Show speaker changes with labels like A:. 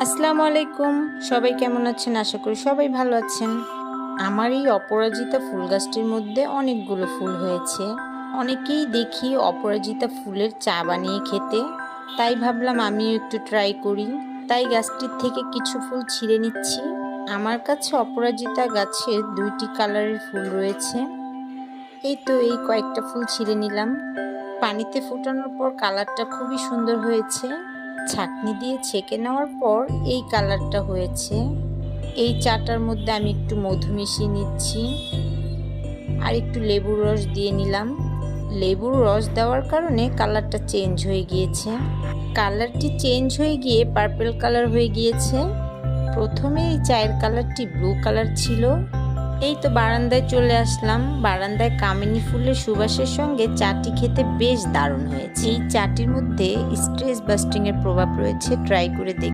A: আসসালামু আলাইকুম। সবাই কেমন আছেন? আশা করি সবাই ভালো আছেন। আমার এই অপরাজিতা ফুল গাছটির মধ্যে অনেকগুলো ফুল হয়েছে। অনেকেই দেখি অপরাজিতা ফুলের চা বানিয়ে খেতে, তাই ভাবলাম আমিও একটু ট্রাই করি। তাই গাছটির থেকে কিছু ফুল ছিঁড়ে নিচ্ছি। আমার কাছে অপরাজিতা গাছের 2টি কালারের ফুল রয়েছে। এই কয়েকটা ফুল ছিঁড়ে নিলাম। পানিতে ফুটানোর পর কালারটা খুবই সুন্দর হয়েছে। ছাঁকনি দিয়ে ছেঁকে নেওয়ার পর এই কালারটা হয়েছে। এই চাটার মধ্যে আমি একটু মধু মিশিয়ে নিচ্ছি আর একটু লেবুর রস দিয়ে নিলাম। লেবুর রস দেওয়ার কারণে কালারটা চেঞ্জ হয়ে গিয়েছে। কালারটি চেঞ্জ হয়ে গিয়ে পার্পল কালার হয়ে গিয়েছে। প্রথমে এই চায়ের কালারটি ব্লু কালার ছিল। এই তো বারান্দায় চলে আসলাম। বারান্দায় কামিনী ফুলের সুবাসের সঙ্গে চাটি খেতে বেশ দারুণ হয়েছে। এই চাটির মধ্যে স্ট্রেস বাস্টিং এর প্রভাব রয়েছে, ট্রাই করে দেখি।